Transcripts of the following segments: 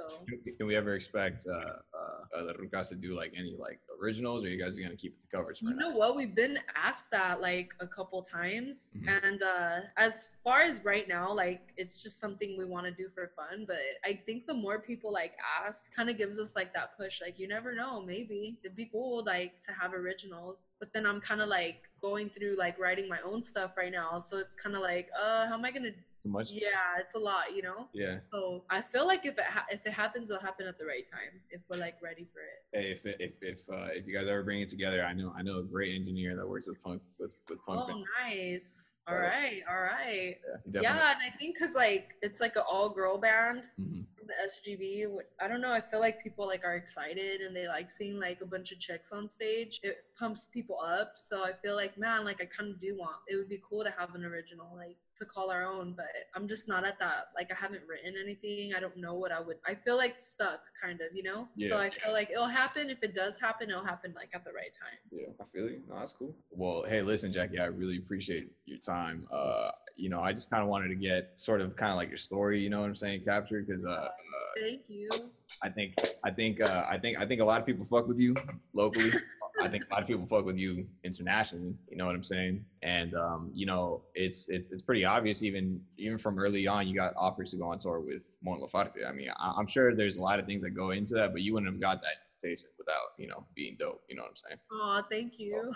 So Can we ever expect the Rucas to do like any like originals, or are you guys gonna keep it to covers for you now? know what? We've been asked that like a couple times. Mhm. And as far as right now, like it's just something we want to do for fun. But I think the more people like ask, kind of gives us like that push. Like you never know, maybe it'd be cool like to have originals. But then I'm kind of like going through like writing my own stuff right now. So it's kind of like, how am I gonna Too much? yeah, it's a lot, you know? Yeah. So I feel like if it happens, it'll happen at the right time if we're like ready for it. Hey, if you guys ever bring it together, I know a great engineer that works with punk band. Oh, nice. All But right, all right. yeah, he definitely. Yeah, and I think because like it's like an all girl band Mhm. from the SGB. I don't know. I feel like people like are excited and they like seeing like a bunch of chicks on stage. It pumps people up. So I feel like man, like I kind of do want. It would be cool to have an original like to call our own, but I'm just not at that. Like I haven't written anything. I don't know what I would. I feel like stuck, kind of, you know. So Yeah. I feel like it'll happen. If it does happen, it'll happen like at the right time. Yeah, I feel you. No, that's cool. Well, hey, listen, Jackie, I really appreciate your time. I just kind of wanted to get sort of kind of like your story, you know what I'm saying, captured, because Thank you. I think a lot of people fuck with you locally. I think a lot of people fuck with you internationally. You know what I'm saying? And it's pretty obvious even from early on. You got offers to go on tour with Mon Laferte. I mean, I'm sure there's a lot of things that go into that, but you wouldn't have got that invitation without being dope. You know what I'm saying? Oh, thank you.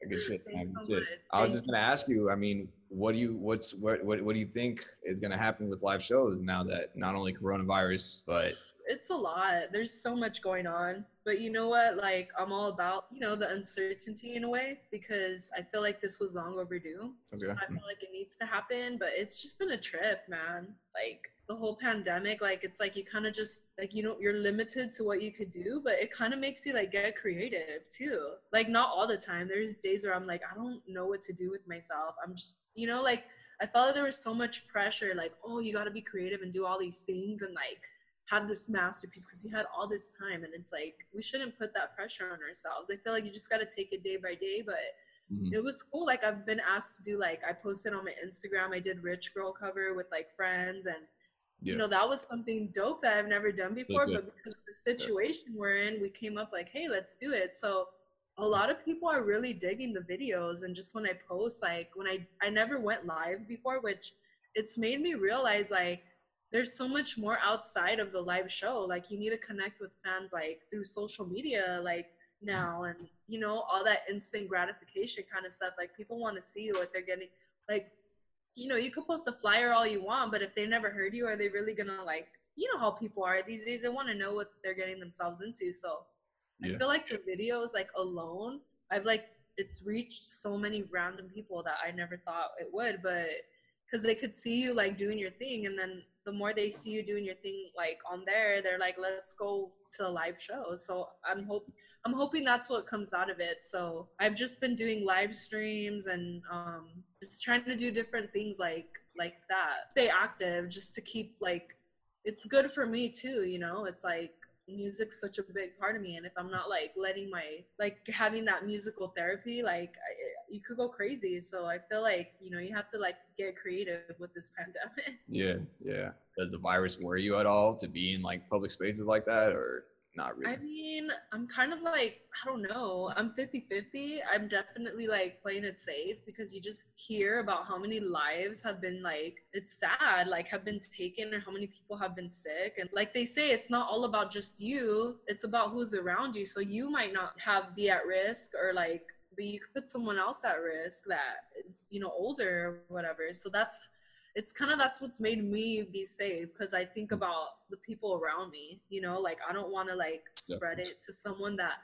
Good shit, Thanks man. so Good shit. much. I was Thank just you. gonna ask you. I mean, what do you think is gonna happen with live shows now that not only coronavirus, but It's a lot. There's so much going on. But you know what? Like, I'm all about, the uncertainty in a way because I feel like this was long overdue. okay. I feel like it needs to happen, but it's just been a trip, man. Like, the whole pandemic, like, it's like you kind of just, like, you're limited to what you could do, but it kind of makes you, like, get creative too. Like, not all the time. There's days where I'm like, I don't know what to do with myself. I'm just, like, I felt like there was so much pressure, like, oh, you got to be creative and do all these things and, like, have this masterpiece because you had all this time. And it's like we shouldn't put that pressure on ourselves. I feel like you just got to take it day by day. But Mhm. it was cool. Like I've been asked to do, like, I posted on my Instagram, I did Rich Girl cover with like friends, and Yeah. that was something dope that I've never done Really before. good. But because of the situation we're in, we came up like, hey, let's do it. So a lot of people are really digging the videos. And just when I post, like when I never went live before, which it's made me realize like there's so much more outside of the live show. Like you need to connect with fans like through social media, like now, and all that instant gratification kind of stuff. Like people want to see what they're getting. Like you could post a flyer all you want, but if they never heard you, are they really gonna like? You know how people are these days. They want to know what they're getting themselves into. So I Yeah. feel like the videos like alone, I've like it's reached so many random people that I never thought it would, but because they could see you like doing your thing, and then the more they see you doing your thing like on there, they're like, let's go to a live show. So I'm hoping that's what comes out of it. So I've just been doing live streams and just trying to do different things like that. Stay active just to keep like it's good for me too, It's like music's such a big part of me, and if I'm not like letting my like having that musical therapy, like you could go crazy. So I feel like you have to like get creative with this pandemic. Yeah. Yeah. Does the virus worry you at all to be in like public spaces like that, or not I really? mean, I'm kind of like, I don't know. I'm 50-50. I'm definitely like playing it safe because you just hear about how many lives have been like, it's sad, like have been taken, and how many people have been sick. And like they say, it's not all about just you, it's about who's around you. So you might not be at risk, or like, but you could put someone else at risk that is, older or whatever. So that's what's made me be safe, because I think about the people around me, like I don't want to like Yeah. spread it to someone that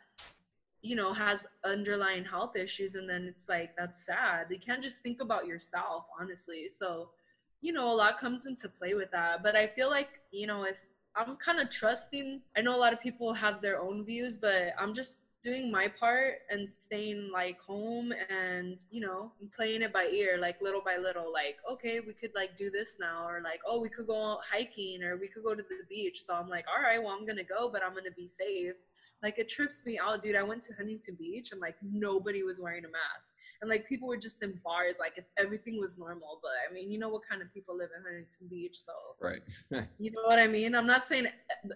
has underlying health issues, and then it's like that's sad. You can't just think about yourself, honestly. So a lot comes into play with that. But I feel like if I'm kind of trusting, I know a lot of people have their own views, but I'm just doing my part and staying like home, and playing it by ear, like little by little, like okay, we could like do this now, or like, oh, we could go hiking, or we could go to the beach. So I'm like, all right, well, I'm gonna go, but I'm gonna be safe. Like it trips me out, dude. I went to Huntington Beach and like nobody was wearing a mask. And like people were just in bars, like if everything was normal. But I mean, you know what kind of people live in Huntington Beach, so Right. you know what I mean? I'm not saying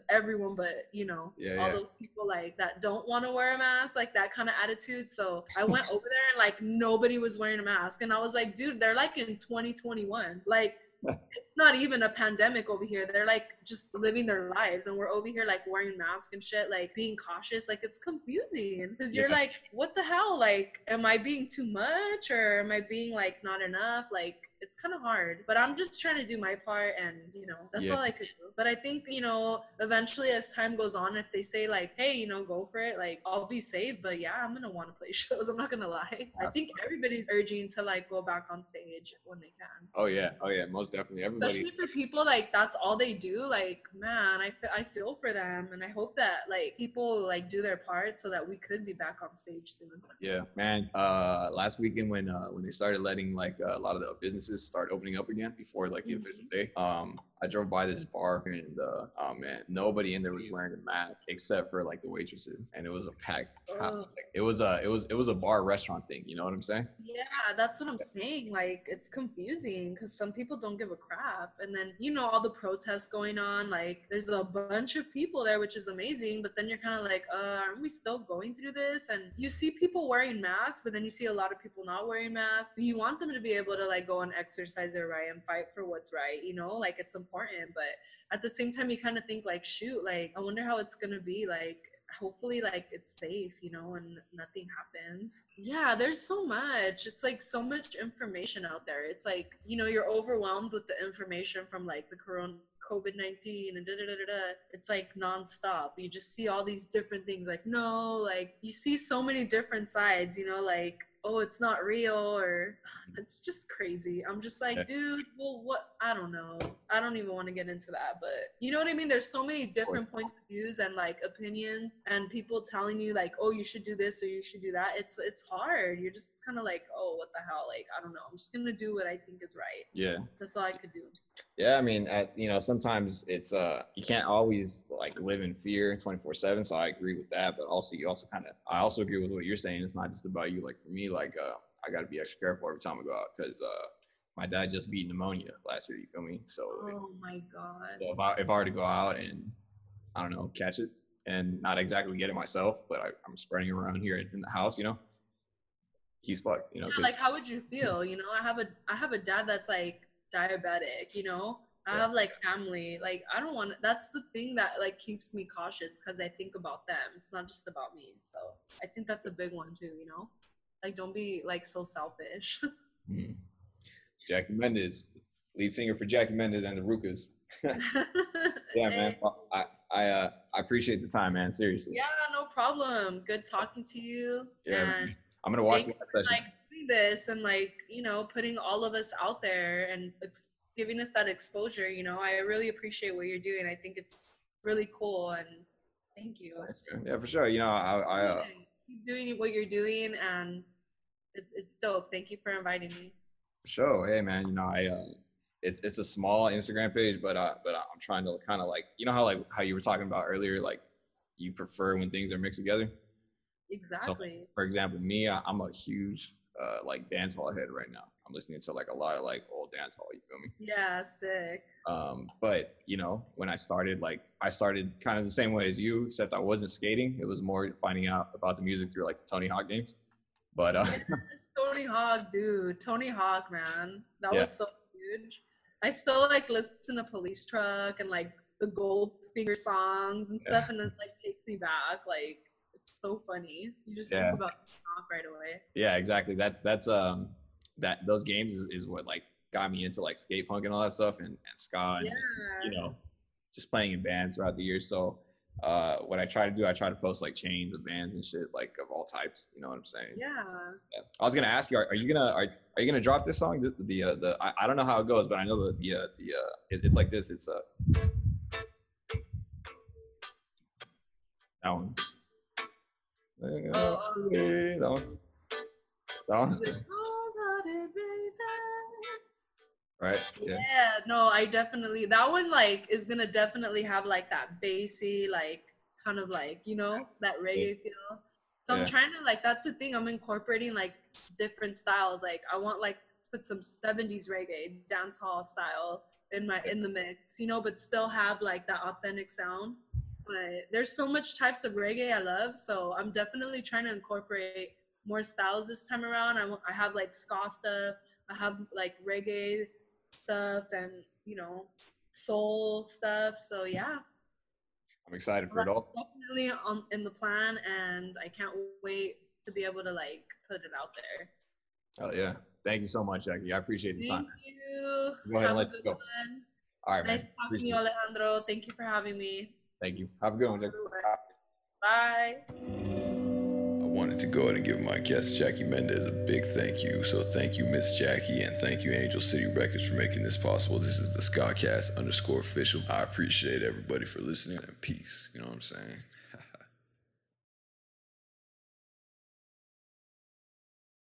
everyone, but you know, Yeah, all yeah. those people like that don't want to wear a mask, like that kind of attitude. So I went over there and like nobody was wearing a mask. And I was like, dude, they're like in 2021. Like it's not even a pandemic over here. They're like just living their lives, and we're over here like wearing masks and shit, like being cautious. Like it's confusing because you're Yeah. like, what the hell? Like, am I being too much or am I being like not enough? Like it's kind of hard, but I'm just trying to do my part, and you know that's Yeah. all I could do. But I think you know eventually as time goes on, if they say like, hey, you know, go for it, like I'll be safe. But yeah, I'm gonna want to play shows. I'm not gonna lie. I think everybody's urging to like go back on stage when they can. Oh yeah. Oh yeah. Most definitely. Everybody. Especially for people like that's all they do. Like man, I feel for them, and I hope that like people like do their part so that we could be back on stage soon. Yeah, man. Last weekend when they started letting like a lot of the businesses start opening up again before like the official day, I drove by this bar and oh man, nobody in there was wearing a mask except for like the waitresses, and it was a packed house. Like, it was a bar restaurant thing. You know what I'm saying? Yeah, that's what I'm saying. Like, it's confusing because some people don't give a crap. And then, you know, all the protests going on, like, there's a bunch of people there, which is amazing. But then you're kind of like, aren't we still going through this? And you see people wearing masks, but then you see a lot of people not wearing masks. But you want them to be able to, like, go and exercise their right and fight for what's right, you know? Like, it's important. But at the same time, you kind of think, like, shoot, like, I wonder how it's going to be. Like, hopefully like it's safe, you know, and nothing happens. Yeah, there's so much. It's like so much information out there. It's like, you know, you're overwhelmed with the information from like the COVID-19 and da da da da da. It's like nonstop. You just see all these different things. Like, no, like you see so many different sides, you know, like, oh, it's not real, or it's just crazy. I'm just like, dude, well, what? I don't know. I don't even want to get into that, but you know what I mean? There's so many different points of views and like opinions and people telling you like, oh, you should do this or you should do that. It's hard. You're just kind of like, oh, what the hell? Like, I don't know. I'm just going to do what I think is right. Yeah. That's all I could do. Yeah, I mean, you know, sometimes it's you can't always like live in fear 24/7. So I agree with that, but also I also agree with what you're saying. It's not just about you. Like for me, like I got to be extra careful every time I go out because my dad just beat pneumonia last year. You feel me? So oh my god. So if I were to go out and I don't know catch it and not exactly get it myself, but I'm spreading it around here in the house, you know, he's fucked. You know, Yeah, like how would you feel? You know, I have a dad that's like diabetic, you know. I have like family. Like I don't want that's the thing that like keeps me cautious because I think about them. It's not just about me. So I think that's a big one too, you know? Like don't be like so selfish. Mm-hmm. Jackie Mendez, lead singer for Jackie Mendez and the Rukas. Yeah, man. Well, I appreciate the time, man. Seriously. Yeah, no problem. Good talking to you. Yeah, and man. I'm gonna watch the next session. like doing this and like you know putting all of us out there and giving us that exposure. You know, I really appreciate what you're doing. I think it's really cool and thank you. Yeah, for sure. You know, I keep doing what you're doing and it's dope. Thank you for inviting me. For sure. Hey, man. You know, it's a small Instagram page, but I'm trying to kind of like, you know how you were talking about earlier, like you prefer when things are mixed together. Exactly. So, for example, me, I'm a huge like dancehall head right now. I'm listening to like a lot of like old dancehall. You feel me? Yeah, sick. But you know, when I started kind of the same way as you, except I wasn't skating. It was more finding out about the music through like the Tony Hawk games. But yes, Tony Hawk, dude. Tony Hawk, man. That was so huge. I still like listen to Police Truck and like the Goldfinger songs and stuff, and it like takes me back. Like it's so funny. You just think about Hawk right away. Yeah, exactly. That's that those games is what like got me into like skate punk and all that stuff and ska and you know just playing in bands throughout the years. So what I try to do, I try to post like chains of bands and shit like of all types. You know what I'm saying? Yeah. I was gonna ask you, are you gonna drop this song? I don't know how it goes, but I know it's like this. It's that one. That one. That one. Right. Yeah. No, I definitely that one like is gonna definitely have like that bassy like kind of like, you know, that reggae feel. So I'm Yeah. trying to like, that's the thing, I'm incorporating like different styles. Like I want like put some 70s reggae dance hall style in the mix, you know, but still have like that authentic sound. But there's so much types of reggae I love, so I'm definitely trying to incorporate more styles this time around. I have like ska stuff, I have like reggae stuff, and you know, soul stuff. So yeah, I'm excited for it that's all. definitely on in the plan, and I can't wait to be able to like put it out there. Oh yeah. Thank you so much, Jackie. I appreciate the time. Thank you. Go ahead and Have a let you good go. one. All right, Nice man. talking to Appreciate you, it. Alejandro. Thank you for having me. Thank you. Have a good one, Jackie. Bye. I wanted to go ahead and give my guest Jackie Mendez a big thank you. So thank you, Miss Jackie, and thank you, Angel City Records, for making this possible. This is the SKA CAST _official. I appreciate everybody for listening, and peace. You know what I'm saying?